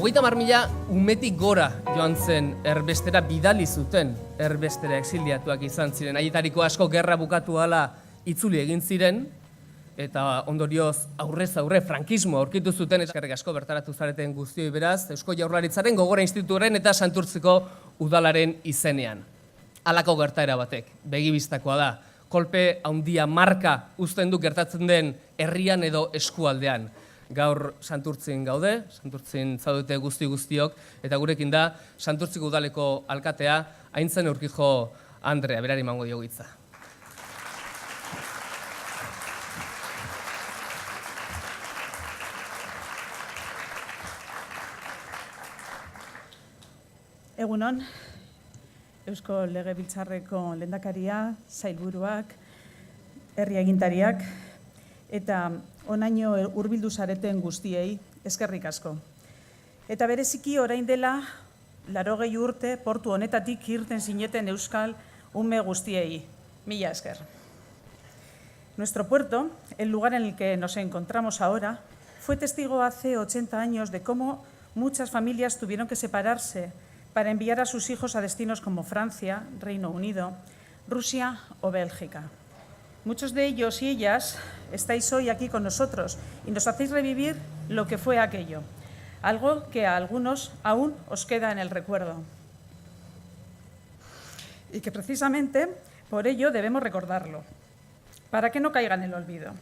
30.000 umetik gora joan zen erbestera bidali zuten erbestera exiliatuak izan ziren. Haietariko asko gerra bukatu hala itzuli egin ziren, eta ondorioz aurrez aurre frankismo aurkitu zuten. Eskerrik asko bertaratu zareten guztioi beraz, Eusko Jaurlaritzaren Gogora Institutuaren eta Santurtziko udalaren izenean. Halako gertaera batek, begibistakoa da, kolpe handia marka uzten du gertatzen den herrian edo eskualdean. Gaur Santurtzin gaude, Santurtzin zaudete guztiok, eta gurekin da Santurtziko udaleko alkatea, Aintzen Urkijo Andrea, berari emango diogu hitza. Egunon, Eusko Legebiltzarreko lehendakaria, sailburuak, herri agintariak, eta onaino hurbildu zareten guztiei eskerrik asko. Eta bereziki orain dela 80 urte portu honetatik irten zineten euskal ume guztiei. Mila esker. Nuestro puerto, el lugar en el que nos encontramos ahora, fue testigo hace 80 años de cómo muchas familias tuvieron que separarse para enviar a sus hijos a destinos como Francia, Reino Unido, Rusia o Bélgica. Muchos de ellos y ellas estáis hoy aquí con nosotros y nos hacéis revivir lo que fue aquello, algo que a algunos aún os queda en el recuerdo. Y que precisamente por ello debemos recordarlo, para que no caiga en el olvido.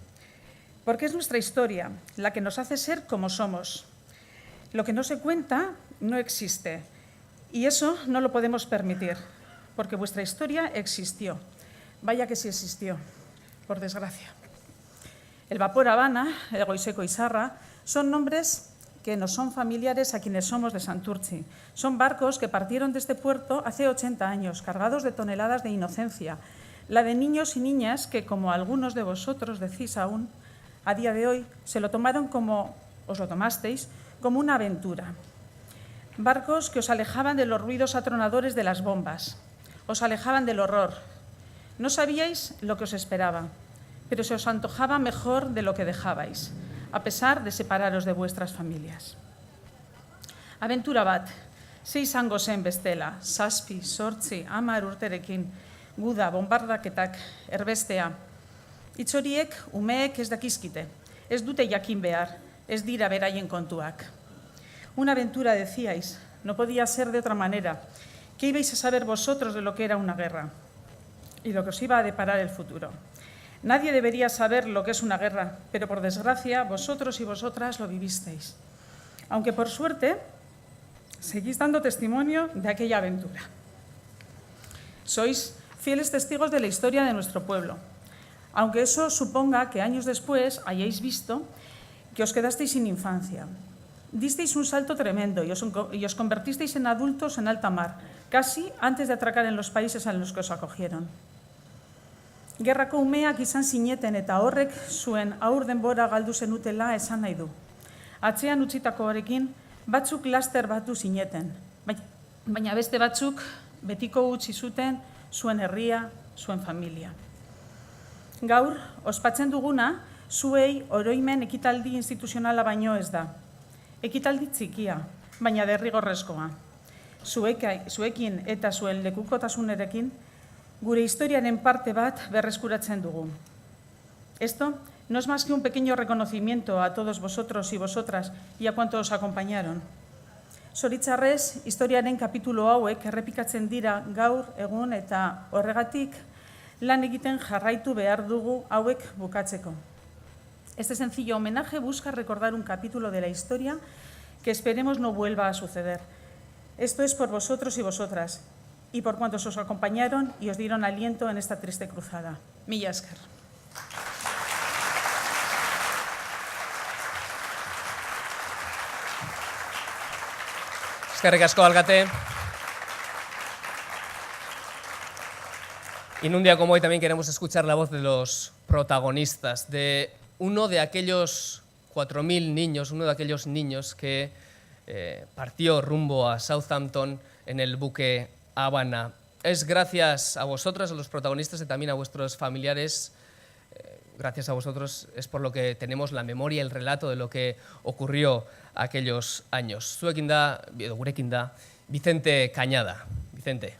Porque es nuestra historia la que nos hace ser como somos. Lo que no se cuenta no existe. Y eso no lo podemos permitir, porque vuestra historia existió. Vaya que sí existió, por desgracia. El vapor Habana, el Goiseko Izarra, son nombres que nos son familiares a quienes somos de Santurtzi. Son barcos que partieron de este puerto hace 80 años, cargados de toneladas de inocencia, la de niños y niñas que, como algunos de vosotros decís aún, a día de hoy se lo tomaron como, os lo tomasteis, como una aventura. Barcos que os alejaban de los ruidos atronadores de las bombas, os alejaban del horror. No sabíais lo que os esperaba, pero se os antojaba mejor de lo que dejabais, a pesar de separaros de vuestras familias. Aventura bat, 6 izango zen bestela, 7, 8, 10 urterekin, guda, bombardaketak, erbestea. Hitz horiek umeek ez dakizkite, ez dute jakin behar, ez dira beraien kontuak. Una aventura, decíais, no podía ser de otra manera. ¿Qué ibais a saber vosotros de lo que era una guerra y lo que os iba a deparar el futuro? Nadie debería saber lo que es una guerra, pero por desgracia vosotros y vosotras lo vivisteis. Aunque por suerte seguís dando testimonio de aquella aventura. Sois fieles testigos de la historia de nuestro pueblo, aunque eso suponga que años después hayáis visto que os quedasteis sin infancia. Disteis un salto tremendo y os convertisteis en adultos en alta mar, casi antes de atracar en los países en los que os acogieron. Gerrako umeak izan zineten eta horrek zuen aur denbora galdu zenutela esan nahi du. Atzean utzitakoarekin batzuk laster batu zineten, baina beste batzuk betiko utzi zuten zuen herria, zuen familia. Gaur, ospatzen duguna, zuei oroimen ekitaldi instituzionala baino ez da. Ekitaldi txikia, baina derrigorrezkoa. Zuekin eta zuen lekukotasunerekin, gure historiaren parte bat berreskuratzen dugu. Esto no es más que un pequeño reconocimiento a todos vosotros y vosotras y a cuantos os acompañaron. Zoritxarrez, historiaren kapitulo hauek errepikatzen dira gaur, egun eta horregatik lan egiten jarraitu behar dugu hauek bukatzeko. Este sencillo homenaje busca recordar un capítulo de la historia que esperemos no vuelva a suceder. Esto es por vosotros y vosotras, y por cuantos os acompañaron y os dieron aliento en esta triste cruzada. Mila esker. Eskerrik asko, alkate. En un día como hoy también queremos escuchar la voz de los protagonistas, de uno de aquellos 4.000 niños, uno de aquellos niños que partió rumbo a Southampton en el buque Habana. Es gracias a vosotras, a los protagonistas y también a vuestros familiares gracias a vosotros, es por lo que tenemos la memoria, el relato de lo que ocurrió aquellos años. Zuekin da, edo gurekin da, Vicente Cañada. Vicente.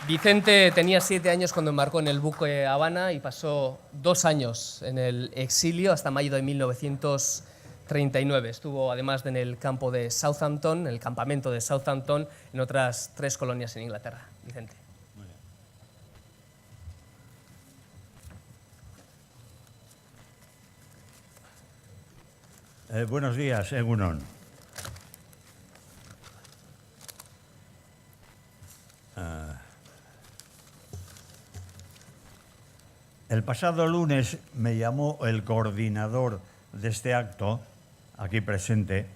Vicente tenía 7 años cuando embarcó en el buque Habana y pasó 2 años en el exilio hasta mayo de 1939. Estuvo además en el campo de Southampton, en el campamento de Southampton, en otras 3 colonias en Inglaterra. Vicente. Buenos días, Egunon. El pasado lunes me llamó el coordinador de este acto, aquí presente,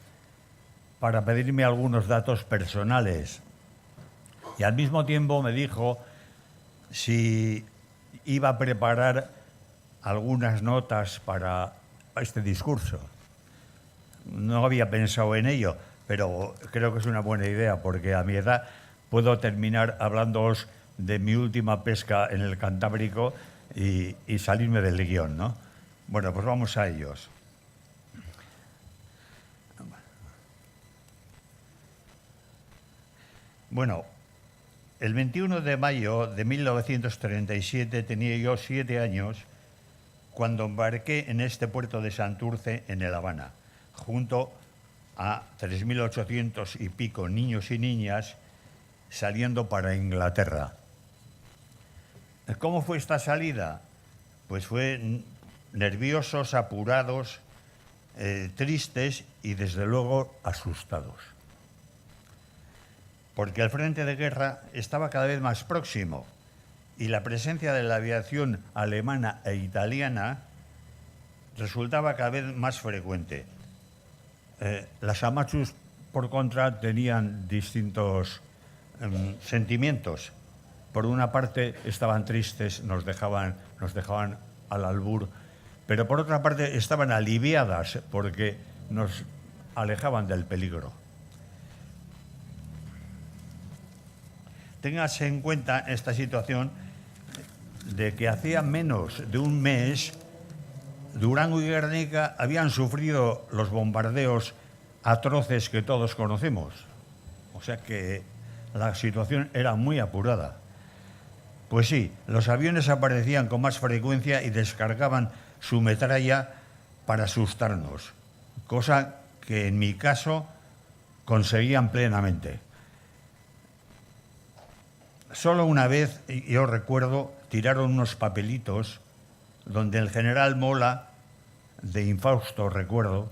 para pedirme algunos datos personales. Y al mismo tiempo me dijo si iba a preparar algunas notas para este discurso. No había pensado en ello, pero creo que es una buena idea, porque a mi edad puedo terminar hablándoos de mi última pesca en el Cantábrico y salirme del guión, ¿no? Bueno, pues vamos a ellos. Bueno, el 21 de mayo de 1937 tenía yo 7 años cuando embarqué en este puerto de Santurce, en el Habana, junto a 3.800 y pico niños y niñas saliendo para Inglaterra. ¿Cómo fue esta salida? Pues fue nerviosos, apurados, tristes y desde luego asustados. Porque el frente de guerra estaba cada vez más próximo y la presencia de la aviación alemana e italiana resultaba cada vez más frecuente. Las Amatsus, por contra, tenían distintos sentimientos. Por una parte estaban tristes, nos dejaban al albur, pero por otra parte estaban aliviadas porque nos alejaban del peligro. Téngase en cuenta esta situación de que hacía menos de un mes Durango y Guernica habían sufrido los bombardeos atroces que todos conocemos. O sea que la situación era muy apurada. Pues sí, los aviones aparecían con más frecuencia y descargaban su metralla para asustarnos, cosa que en mi caso conseguían plenamente. Solo una vez, yo recuerdo, tiraron unos papelitos donde el general Mola, de infausto recuerdo,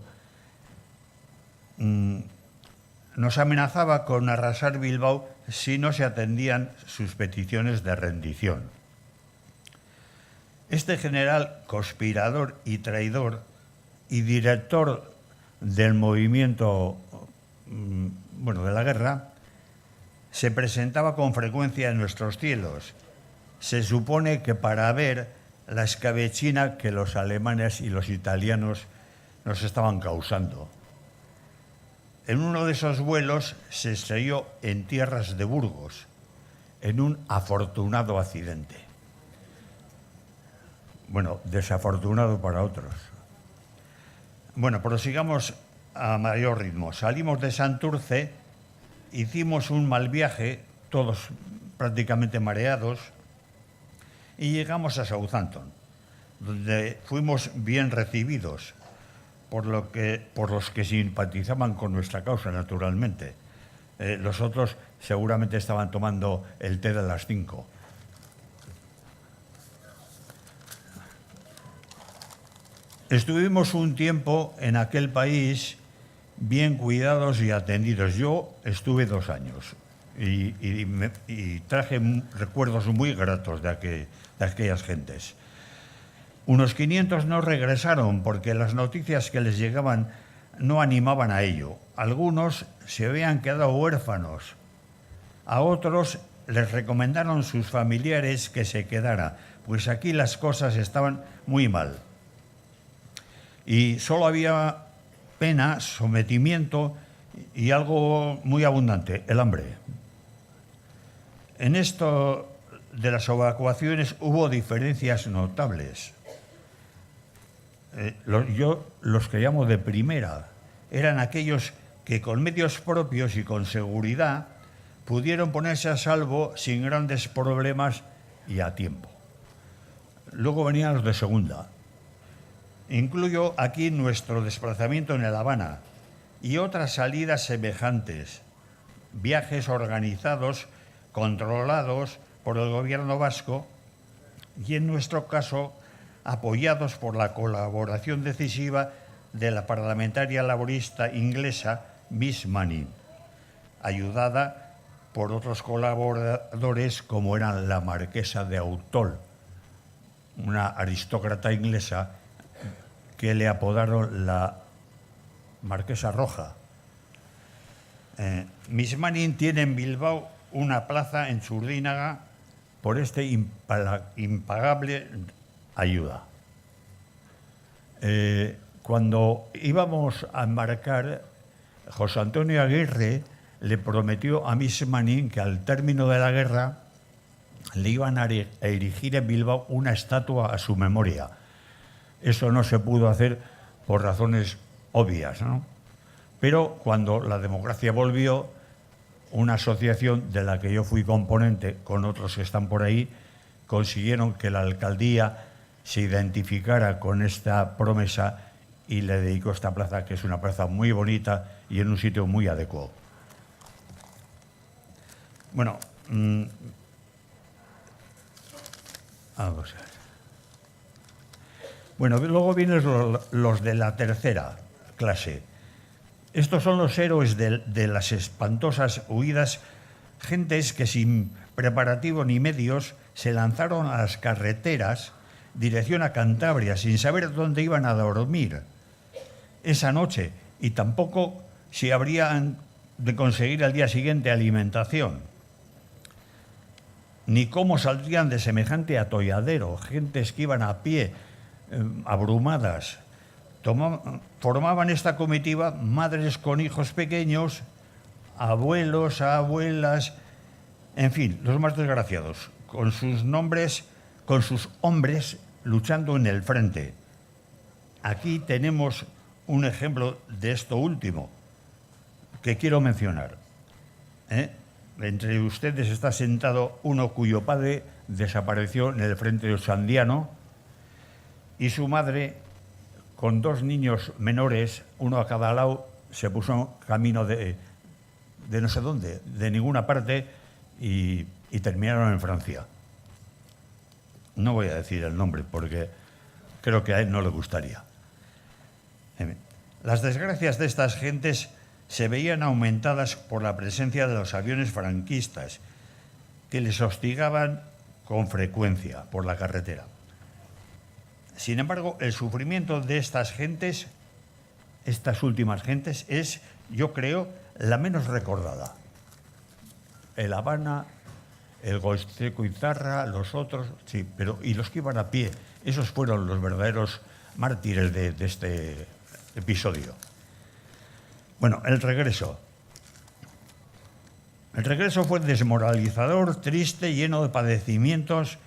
nos amenazaba con arrasar Bilbao si no se atendían sus peticiones de rendición. Este general conspirador y traidor y director del movimiento de la guerra se presentaba con frecuencia en nuestros cielos. Se supone que para ver la escabechina que los alemanes y los italianos nos estaban causando. En uno de esos vuelos se estrelló en tierras de Burgos, en un afortunado accidente. Bueno, desafortunado para otros. Bueno, prosigamos a mayor ritmo. Salimos de Santurce, hicimos un mal viaje, todos prácticamente mareados, y llegamos a Southampton, donde fuimos bien recibidos por los que simpatizaban con nuestra causa, naturalmente. Los otros seguramente estaban tomando el té de las 5. Estuvimos un tiempo en aquel país bien cuidados y atendidos. Yo estuve 2 años y traje recuerdos muy gratos de aquellas gentes. Unos 500 no regresaron porque las noticias que les llegaban no animaban a ello. Algunos se habían quedado huérfanos. A otros les recomendaron sus familiares que se quedara, pues aquí las cosas estaban muy mal. Y solo había pena, sometimiento y algo muy abundante, el hambre. En esto de las evacuaciones hubo diferencias notables. Los que llamo de primera eran aquellos que con medios propios y con seguridad pudieron ponerse a salvo sin grandes problemas y a tiempo. Luego venían los de segunda. Incluyo aquí nuestro desplazamiento en El Habana y otras salidas semejantes, viajes organizados, controlados por el gobierno vasco y, en nuestro caso, apoyados por la colaboración decisiva de la parlamentaria laborista inglesa Miss Manning, ayudada por otros colaboradores como eran la marquesa de Autol, una aristócrata inglesa que le apodaron la Marquesa Roja. Miss Manning tiene en Bilbao una plaza en Zurdínaga por este impagable ayuda. Cuando íbamos a embarcar, José Antonio Aguirre le prometió a Miss Manning que al término de la guerra le iban a erigir en Bilbao una estatua a su memoria. Eso no se pudo hacer por razones obvias, ¿no? Pero cuando la democracia volvió, una asociación de la que yo fui componente con otros que están por ahí, consiguieron que la alcaldía se identificara con esta promesa y le dedicó esta plaza, que es una plaza muy bonita y en un sitio muy adecuado. Bueno, vamos a ver. Bueno, luego vienen los de la tercera clase. Estos son los héroes de las espantosas huidas, gentes que sin preparativo ni medios se lanzaron a las carreteras dirección a Cantabria sin saber dónde iban a dormir esa noche y tampoco si habrían de conseguir al día siguiente alimentación, ni cómo saldrían de semejante atolladero, gentes que iban a pie, abrumadas. Formaban esta comitiva madres con hijos pequeños, abuelos, abuelas, en fin, los más desgraciados, con sus nombres, con sus hombres luchando en el frente. Aquí tenemos un ejemplo de esto último que quiero mencionar. Entre ustedes está sentado uno cuyo padre desapareció en el frente de Sandiano y su madre, con dos niños menores, uno a cada lado, se puso camino de no sé dónde, de ninguna parte, y terminaron en Francia. No voy a decir el nombre porque creo que a él no le gustaría. Las desgracias de estas gentes se veían aumentadas por la presencia de los aviones franquistas que les hostigaban con frecuencia por la carretera. Sin embargo, el sufrimiento de estas gentes, estas últimas gentes, es, yo creo, la menos recordada. El Habana, el Goizueta-Izarra, los otros, sí, pero y los que iban a pie, esos fueron los verdaderos mártires de este episodio. Bueno, el regreso. El regreso fue desmoralizador, triste, lleno de padecimientos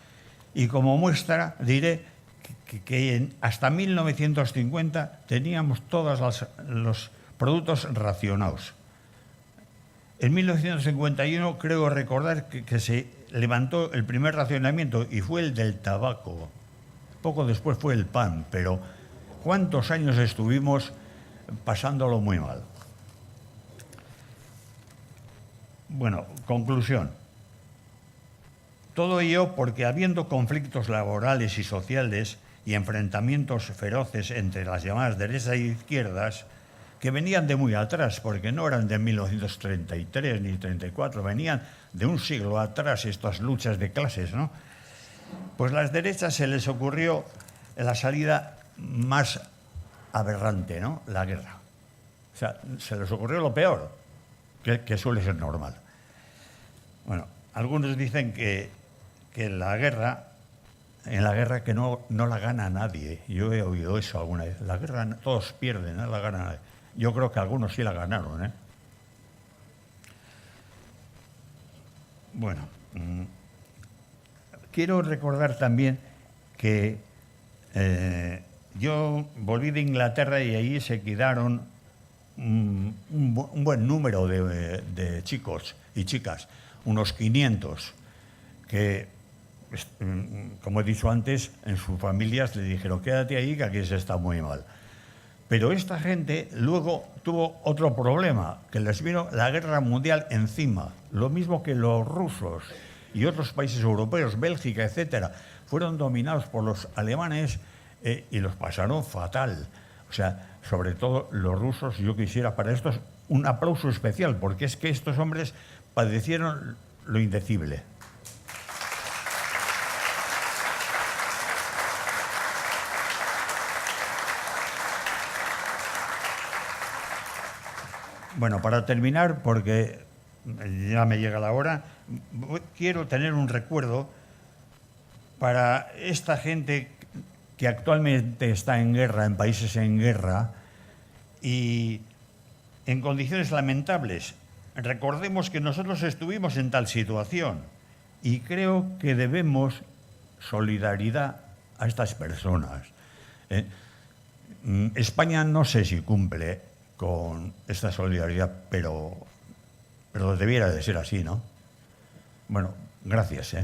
y como muestra diré que hasta 1950 teníamos todos los productos racionados. En 1951 creo recordar que se levantó el primer racionamiento y fue el del tabaco. Poco después fue el pan, pero ¿cuántos años estuvimos pasándolo muy mal? Bueno, conclusión. Todo ello porque habiendo conflictos laborales y sociales y enfrentamientos feroces entre las llamadas derechas e izquierdas, que venían de muy atrás, porque no eran de 1933 ni 34, venían de un siglo atrás estas luchas de clases, ¿no? Pues a las derechas se les ocurrió la salida más aberrante, ¿no? La guerra. O sea, se les ocurrió lo peor, que suele ser normal. Bueno, algunos dicen que en la guerra que no la gana nadie. Yo he oído eso alguna vez. La guerra todos pierden, no la gana nadie. Yo creo que algunos sí la ganaron, Bueno, quiero recordar también que yo volví de Inglaterra y allí se quedaron un buen número de chicos y chicas, unos 500, que, como he dicho antes, en sus familias le dijeron, quédate ahí que aquí se está muy mal. Pero esta gente luego tuvo otro problema, que les vino la guerra mundial encima, lo mismo que los rusos y otros países europeos, Bélgica, etcétera, fueron dominados por los alemanes y los pasaron fatal. O sea, sobre todo los rusos, yo quisiera para estos un aplauso especial, porque es que estos hombres padecieron lo indecible. Bueno, para terminar, porque ya me llega la hora, quiero tener un recuerdo para esta gente que actualmente está en guerra, en países en guerra y en condiciones lamentables. Recordemos que nosotros estuvimos en tal situación y creo que debemos solidaridad a estas personas. España no sé si cumple con esta solidaridad, pero debiera de ser así, ¿no? Bueno, gracias,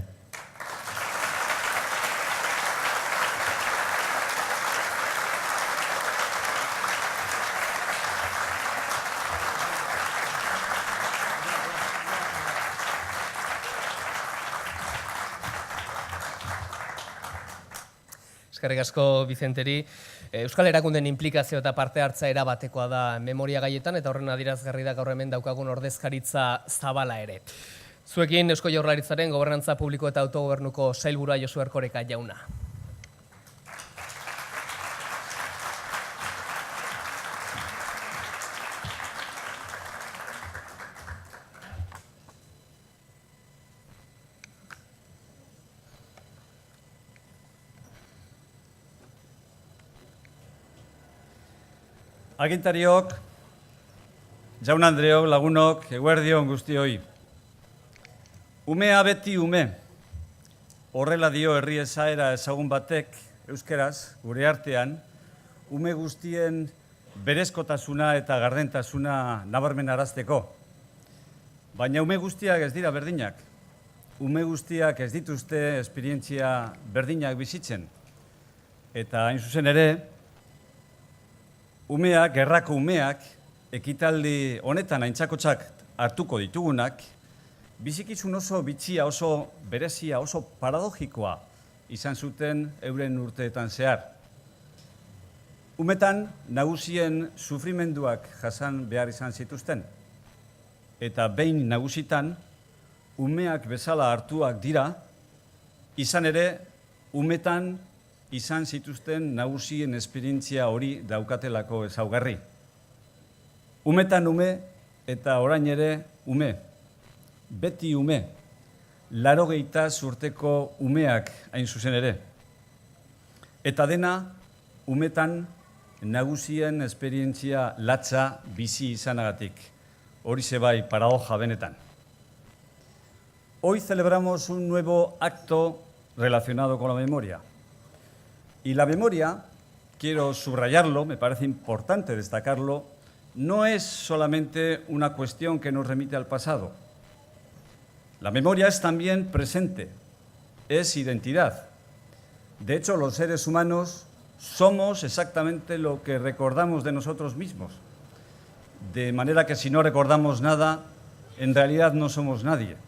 Eskerrik asko Vicenteri. Euskal Erakundeen inplikazio eta parte hartza erabatekoa da memoria gaietan, eta horren adierazgarri da gaur hemen daukagun ordezkaritza zabala ere. Zuekin Eusko Jaurlaritzaren Gobernantza Publiko eta Autogobernuko Sailburua Josu Erkoreka jauna. Agintariok, jaun Andreok, lagunok, eguerdion guztioi. Umea beti ume. Horrela dio herri esaera ezagun batek, euskeraz, gure artean, ume guztien berezkotasuna eta gardentasuna nabarmen arazteko. Baina ume guztiak ez dira berdinak. Ume guztiak ez dituzte esperientzia berdinak bizitzen. Eta hain zuzen ere, umeak, gerrako umeak, ekitaldi honetan aintzakotzak hartuko ditugunak, bizikizun oso bitxia, oso berezia, oso paradogikoa izan zuten euren urteetan zehar. Umetan nagusien sufrimenduak jasan behar izan zituzten. Eta behin nagusitan, umeak bezala hartuak dira, izan ere, umetan izan zituzten nagusien esperientzia hori daukatelako ezaugarri. Umetan ume eta orain ere ume. Beti ume. 80 urteko umeak hain zuzen ere. Eta dena umetan nagusien esperientzia latza bizi izanagatik. Horixe bai paradoja benetan. Hoy celebramos un nuevo acto relacionado con la memoria. Y la memoria, quiero subrayarlo, me parece importante destacarlo, no es solamente una cuestión que nos remite al pasado. La memoria es también presente, es identidad. De hecho, los seres humanos somos exactamente lo que recordamos de nosotros mismos. De manera que si no recordamos nada, en realidad no somos nadie.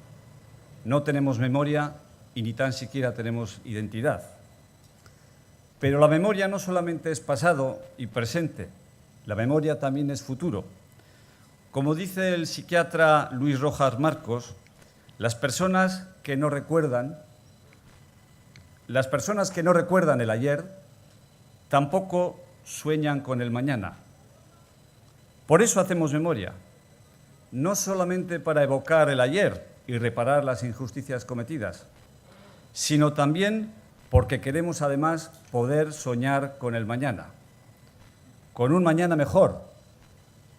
No tenemos memoria y ni tan siquiera tenemos identidad. Pero la memoria no solamente es pasado y presente, la memoria también es futuro. Como dice el psiquiatra Luis Rojas Marcos, las personas que no recuerdan el ayer tampoco sueñan con el mañana. Por eso hacemos memoria, no solamente para evocar el ayer y reparar las injusticias cometidas, sino también porque queremos además poder soñar con el mañana, con un mañana mejor,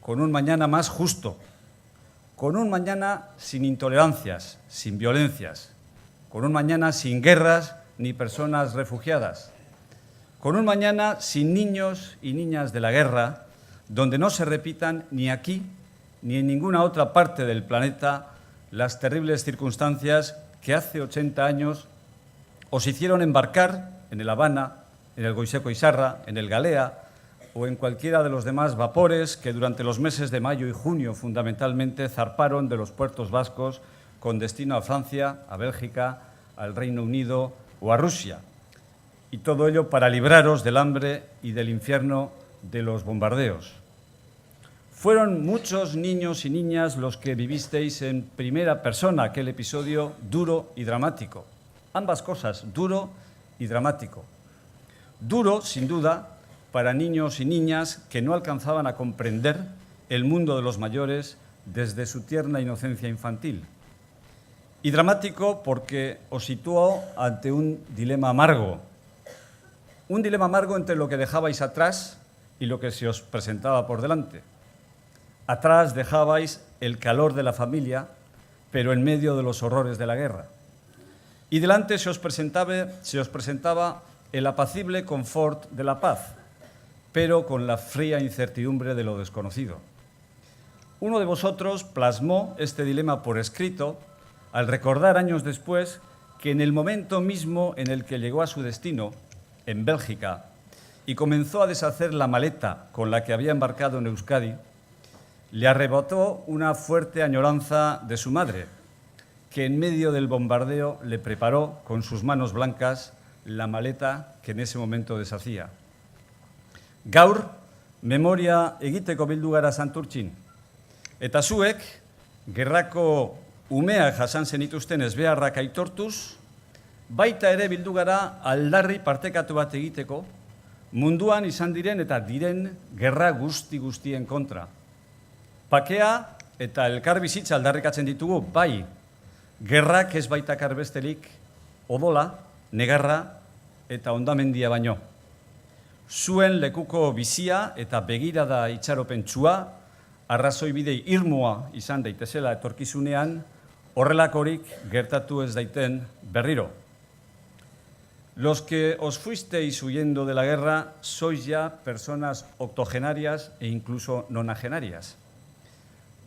con un mañana más justo, con un mañana sin intolerancias, sin violencias, con un mañana sin guerras ni personas refugiadas, con un mañana sin niños y niñas de la guerra, donde no se repitan ni aquí ni en ninguna otra parte del planeta las terribles circunstancias que hace 80 años os hicieron embarcar en el Habana, en el Goiseco Isarra, en el Galea o en cualquiera de los demás vapores que durante los meses de mayo y junio fundamentalmente zarparon de los puertos vascos con destino a Francia, a Bélgica, al Reino Unido o a Rusia. Y todo ello para libraros del hambre y del infierno de los bombardeos. Fueron muchos niños y niñas los que vivisteis en primera persona aquel episodio duro y dramático. Ambas cosas, duro y dramático. Duro, sin duda, para niños y niñas que no alcanzaban a comprender el mundo de los mayores desde su tierna inocencia infantil. Y dramático porque os situó ante un dilema amargo. Un dilema amargo entre lo que dejabais atrás y lo que se os presentaba por delante. Atrás dejabais el calor de la familia, pero en medio de los horrores de la guerra. Y delante se os presentaba el apacible confort de la paz, pero con la fría incertidumbre de lo desconocido. Uno de vosotros plasmó este dilema por escrito al recordar años después que en el momento mismo en el que llegó a su destino, en Bélgica, y comenzó a deshacer la maleta con la que había embarcado en Euskadi, le arrebató una fuerte añoranza de su madre, que en medio del bombardeo le preparó con sus manos blancas la maleta que en ese momento deshacía. Gaur, memoria egiteko bildu gara Santurtzin. Eta zuek, gerrako umeak jasan zenituzten ezbeharrak aitortuz, baita ere bildu gara aldarri partekatu bat egiteko, munduan izan diren eta diren gerra guztien kontra. Pakea eta elkarbizitza aldarrikatzen ditugu, bai, gerrak ez baitakar besterik odola, negarra eta hondamendia baino. Zuen lekuko bizia eta begirada itxaropentsua, arrazoi bidei irmoa izan daitezela etorkizunean, horrelakorik gertatu ez daiten berriro. Los que os fuisteis huyendo de la guerra sois ya personas octogenarias e incluso nonagenarias.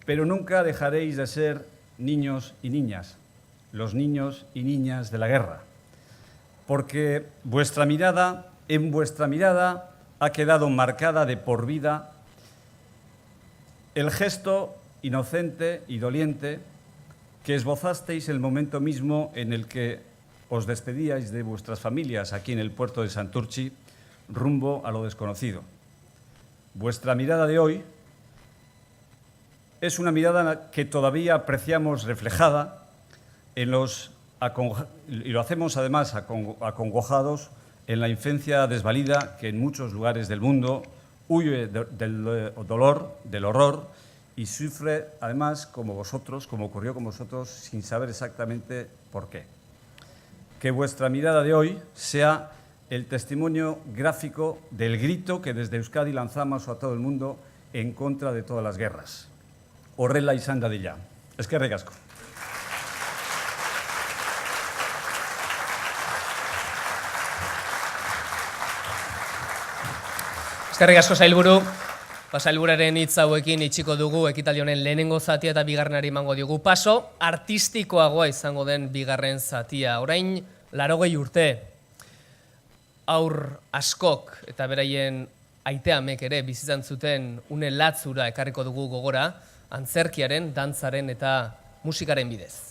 Pero nunca dejaréis de ser niños y niñas, los niños y niñas de la guerra, porque en vuestra mirada ha quedado marcada de por vida el gesto inocente y doliente que esbozasteis el momento mismo en el que os despedíais de vuestras familias aquí en el puerto de Santurtzi rumbo a lo desconocido. Vuestra mirada de hoy es una mirada que todavía apreciamos reflejada y lo hacemos además acongojados en la infancia desvalida que en muchos lugares del mundo huye del dolor, del horror y sufre además como vosotros, como ocurrió con vosotros, sin saber exactamente por qué. Que vuestra mirada de hoy sea el testimonio gráfico del grito que desde Euskadi lanzamos a todo el mundo en contra de todas las guerras. Horrela izan dadila. Eskerrik asko. Eskerrik asko sailburu. Sailburuaren hitz hauekin itxiko dugu ekitaldi honen lehenengo zatia eta bigarrenari emango diogu paso. Artistikoagoa izango den bigarren zatia. Orain 80 urte aur askok eta beraien aiteamek ere bizitzan zuten une latzura ekarriko dugu gogora, antzerkiaren, dantzaren eta musikaren bidez.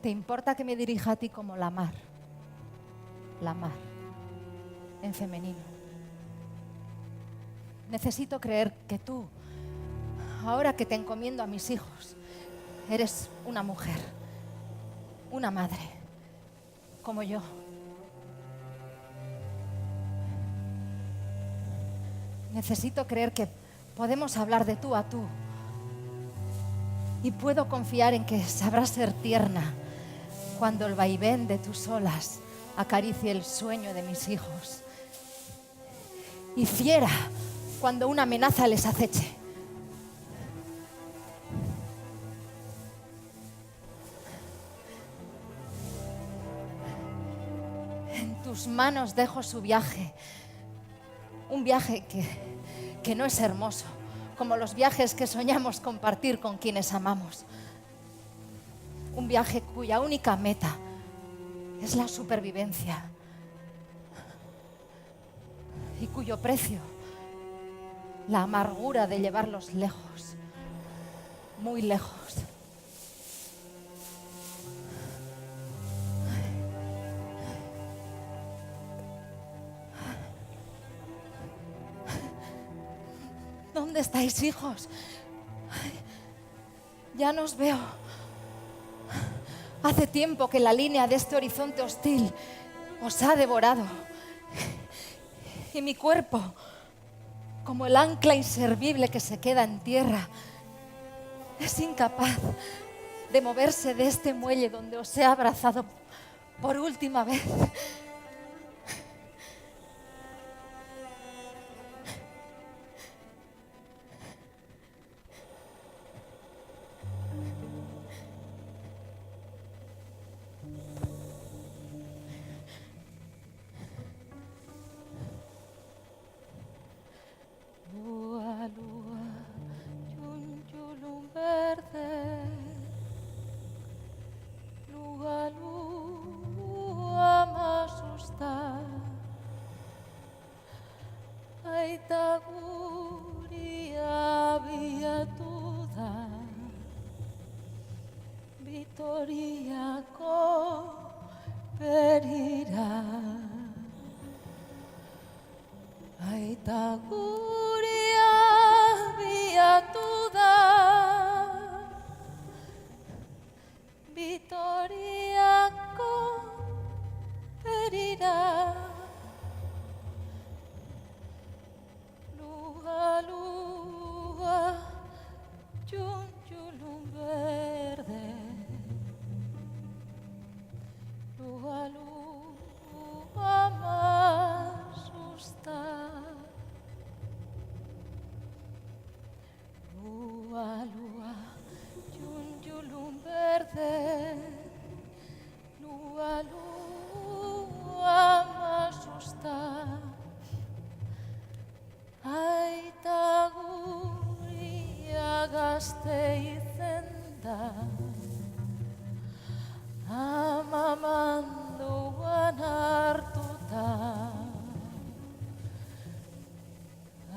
¿Te importa que me dirija a ti como la mar? La mar, en femenino. Necesito creer que tú, ahora que te encomiendo a mis hijos, eres una mujer, una madre, como yo. Necesito creer que podemos hablar de tú a tú. Y puedo confiar en que sabrás ser tierna cuando el vaivén de tus olas acaricie el sueño de mis hijos. Y fiera cuando una amenaza les aceche. En tus manos dejo su viaje. Un viaje que no es hermoso, como los viajes que soñamos compartir con quienes amamos. Un viaje cuya única meta es la supervivencia y cuyo precio, la amargura de llevarlos lejos, muy lejos. ¿Dónde estáis, hijos? Ya no os veo. Hace tiempo que la línea de este horizonte hostil os ha devorado. Y mi cuerpo, como el ancla inservible que se queda en tierra, es incapaz de moverse de este muelle donde os he abrazado por última vez. Lua, lua, yunjulum verde. Lua, lua, m'asusta. Aita guria abiatuda. Vitoriako berira. Aita guria abiatuda. Vitoriako berira. Lua, lua, yunjulum verde. Lua, lua, m'asusta. Lua, lua, yunjulum verde. Lua, lua, m'asusta. Aita guria gazteizen da. Amamanduan hartuta.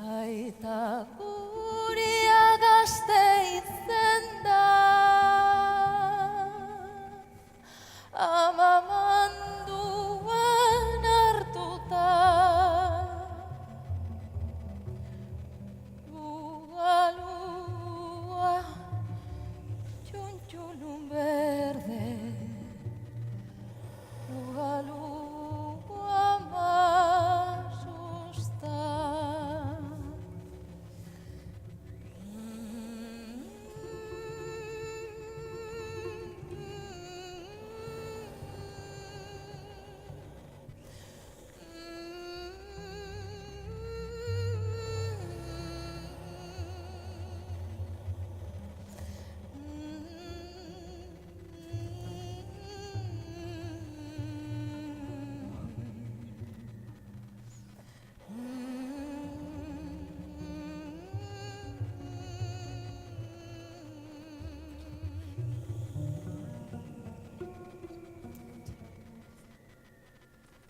Aita guria gazteizen da. Amamanduan hartuta. Lua, lua, yunjulum verde. Lua, lua, m'asusta.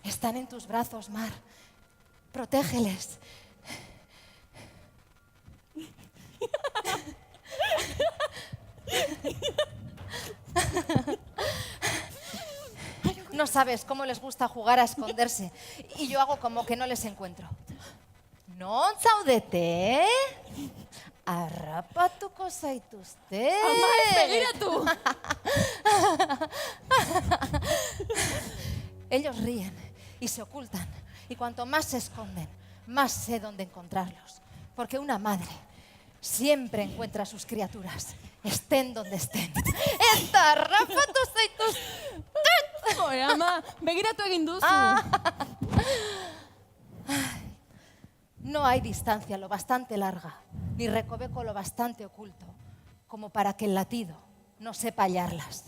Están en tus brazos, Mar. Protégeles. No sabes cómo les gusta jugar a esconderse. Y yo hago como que no les encuentro. Non zaudete? Harrapatuko zaituzte. Ama, ez begiratu! Ellos ríen y se ocultan. Y cuanto más se esconden, más sé dónde encontrarlos. Porque una madre siempre encuentra a sus criaturas, estén donde estén. Eta harrapatu zaituzte! Joe, ama, begiratu egin duzu. No hay distancia lo bastante larga, ni recoveco lo bastante oculto, como para que el latido no sepa hallarlas.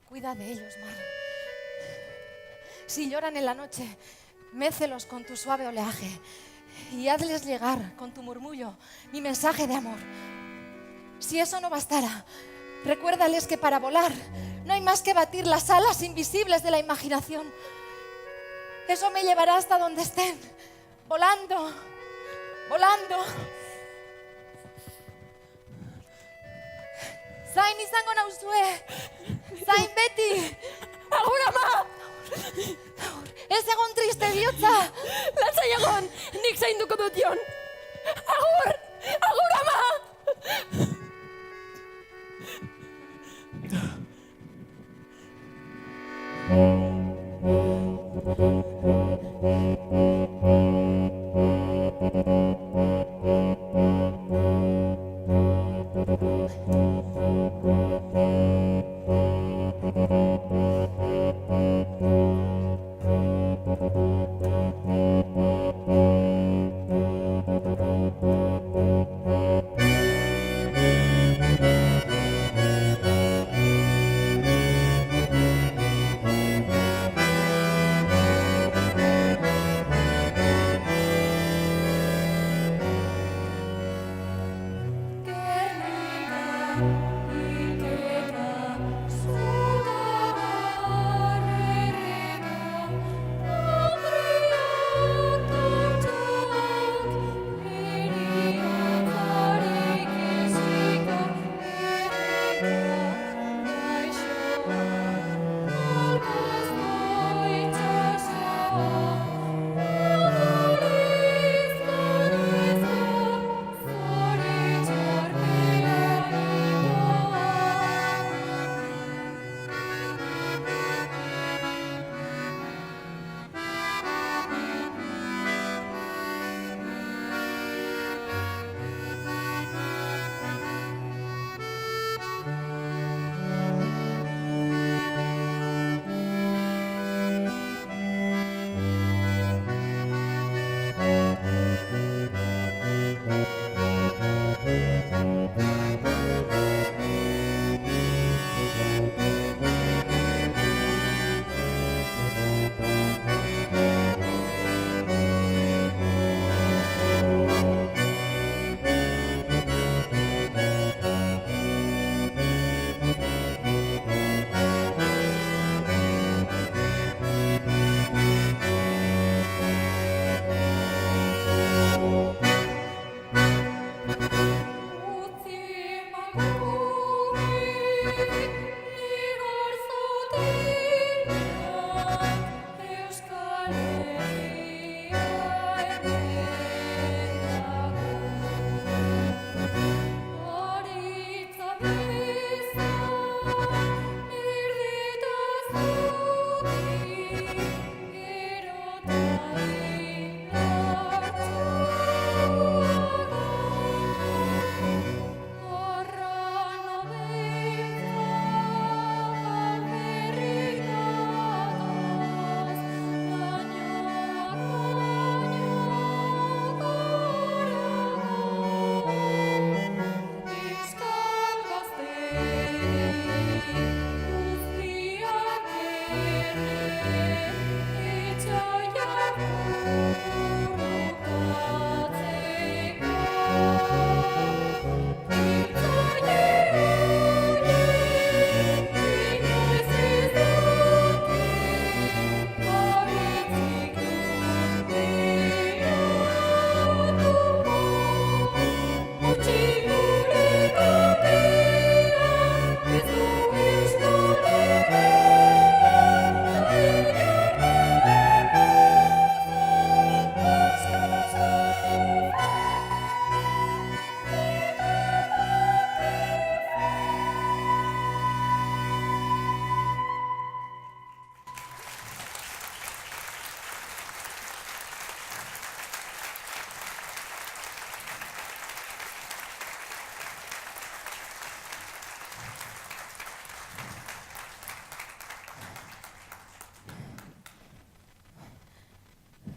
Cuida de ellos, Mar. Si lloran en la noche, mécelos con tu suave oleaje y hazles llegar con tu murmullo mi mensaje de amor. Si eso no bastara, recuérdales que para volar no hay más que batir las alas invisibles de la imaginación. Eso me llevará hasta donde estén, volando, volando. Zain izango nauzue, zain beti. Agur, ama! Ez egon triste bihotza. Latzai egon, nik zainduko dut jon. Agur! Agur, ama!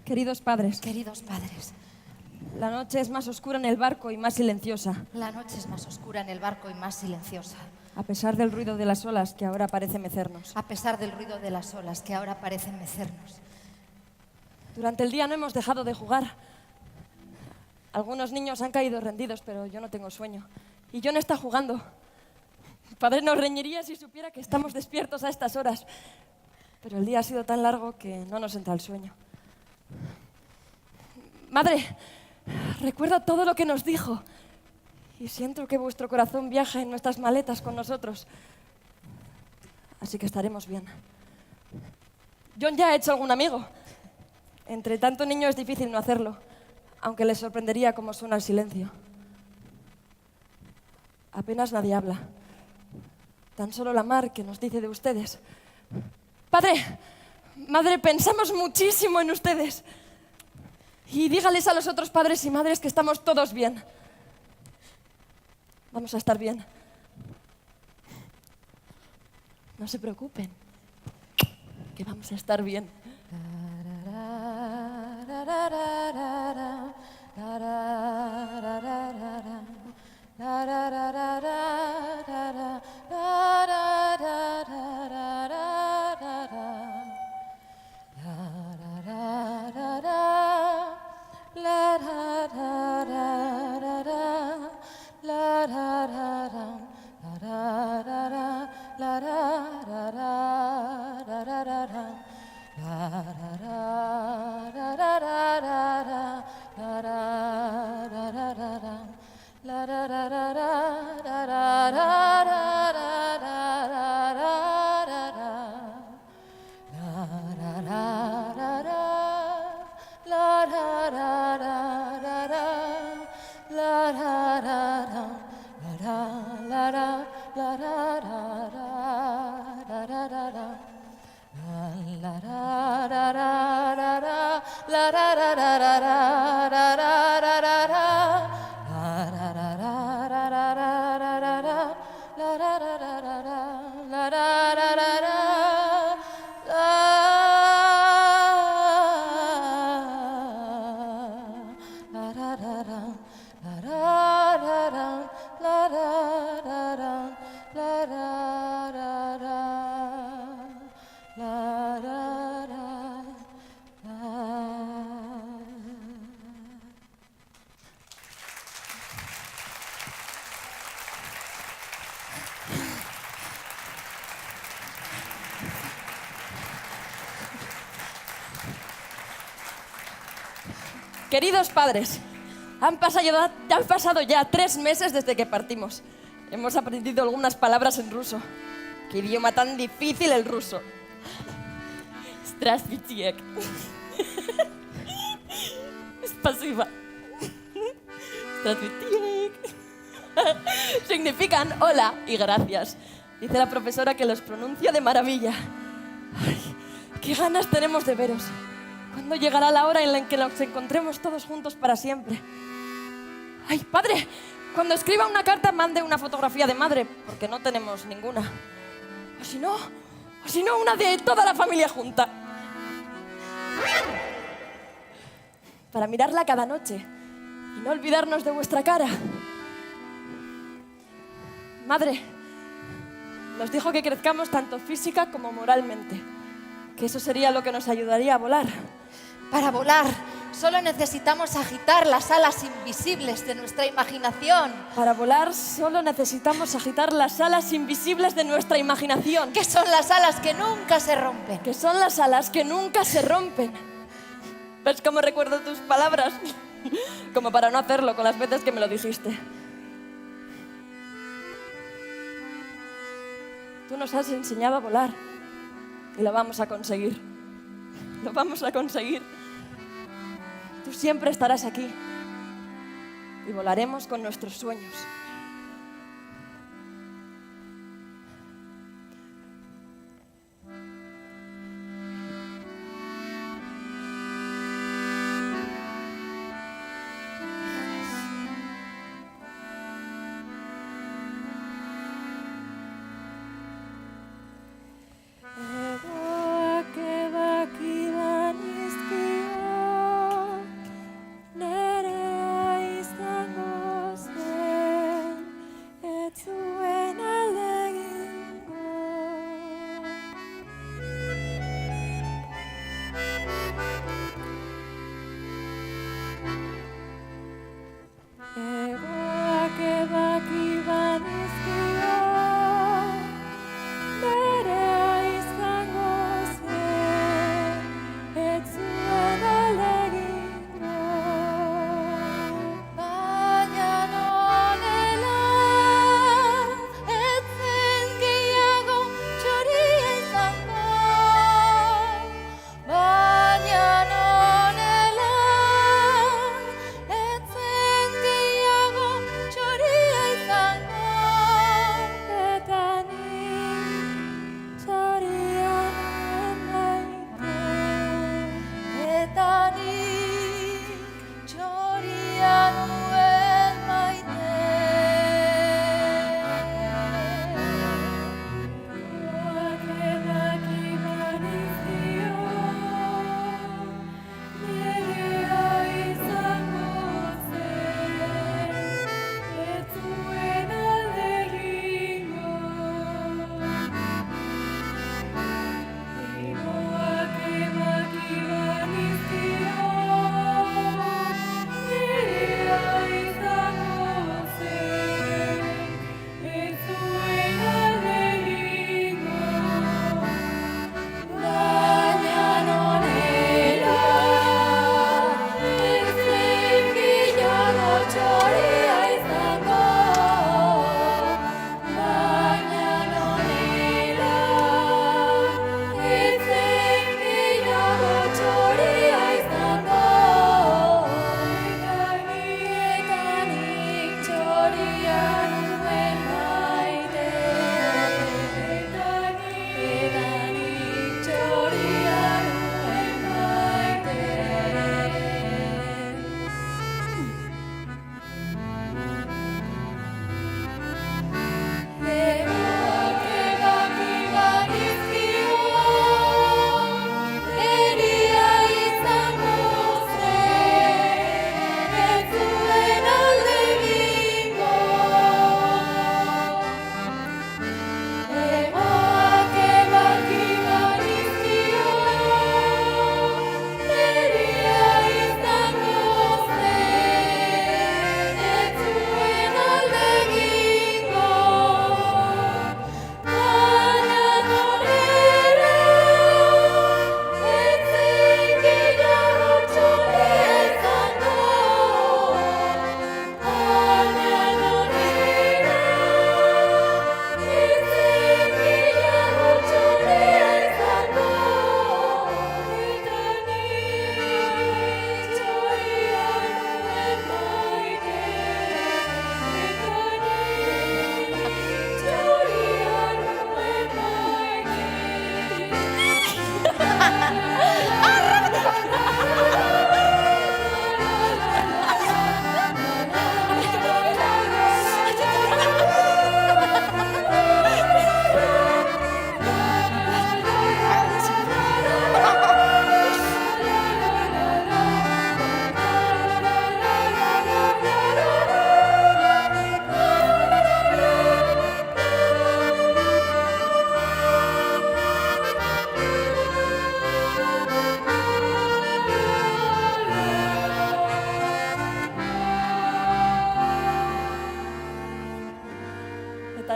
Queridos padres, Queridos padres, la noche es más oscura en el barco y más silenciosa, la noche es más oscura en el barco y más silenciosa, a pesar del ruido de las olas que ahora parece mecernos. a pesar del ruido de las olas que ahora parecen mecernos. Durante el día no hemos dejado de jugar. Algunos niños han caído rendidos, pero yo no tengo sueño. Y John está jugando. Padre nos reñiría si supiera que estamos despiertos a estas horas. Pero el día ha sido tan largo que no nos entra el sueño. Madre, recuerdo todo lo que nos dijo. Y siento que vuestro corazón viaja en nuestras maletas con nosotros. Así que estaremos bien. John ya ha hecho algún amigo. Entre tanto niño es difícil no hacerlo, aunque les sorprendería cómo suena el silencio. Apenas nadie habla. Tan solo la mar que nos dice de ustedes. Padre, madre, pensamos muchísimo en ustedes. Y dígales a los otros padres y madres que estamos todos bien. Vamos a estar bien. No se preocupen, que vamos a estar bien. Queridos padres, han pasado ya 3 meses desde que partimos. Hemos aprendido algunas palabras en ruso. ¡Qué idioma tan difícil el ruso! Здравствуйте. Спасибо. Здравствуйте. Significan hola y gracias. Dice la profesora que los pronuncia de maravilla. Ay, qué ganas tenemos de veros. ¿Cuándo llegará la hora en la que nos encontremos todos juntos para siempre? ¡Ay, padre! Cuando escriba una carta, mande una fotografía de madre, porque no tenemos ninguna. O si no, una de toda la familia junta. Para mirarla cada noche y no olvidarnos de vuestra cara. Madre, nos dijo que crezcamos tanto física como moralmente. que eso sería lo que nos ayudaría a volar. Para volar, solo necesitamos agitar las alas invisibles de nuestra imaginación. Para volar solo necesitamos agitar las alas invisibles de nuestra imaginación. Que son las alas que nunca se rompen. Que son las alas que nunca se rompen. ¿Ves cómo recuerdo tus palabras? Como para no hacerlo con las veces que me lo dijiste. Tú nos has enseñado a volar y lo vamos a conseguir. Lo vamos a conseguir. Tú siempre estarás aquí y volaremos con nuestros sueños.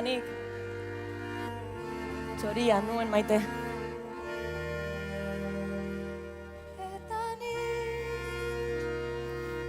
nik txoria nuen maite. Eta nik txoria nuen maite.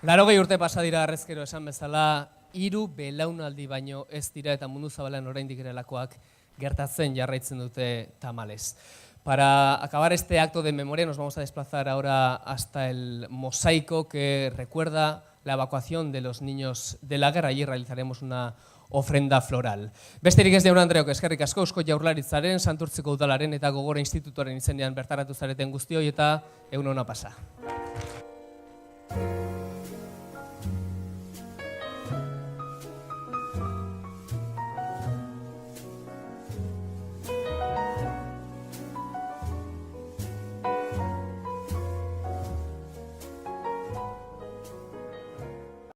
Laurogei urte pasa dira harrezkero esan bezala, 3 belaunaldi baino ez dira eta mundu zabalean oraindik erelakoak gertatzen jarraitzen dute tamalez. Para acabar este acto de memoria nos vamos a desplazar ahora hasta el mosaico que recuerda la evacuación de los niños de la guerra. Allí realizaremos una ofrenda floral. Besterik ez Jaun Andreok, eskerrik asko Eusko Jaurlaritzaren, Santurtziko Udalaren eta Gogora Institutuaren izenean bertaratu zareten guztioi eta egun ona pasa.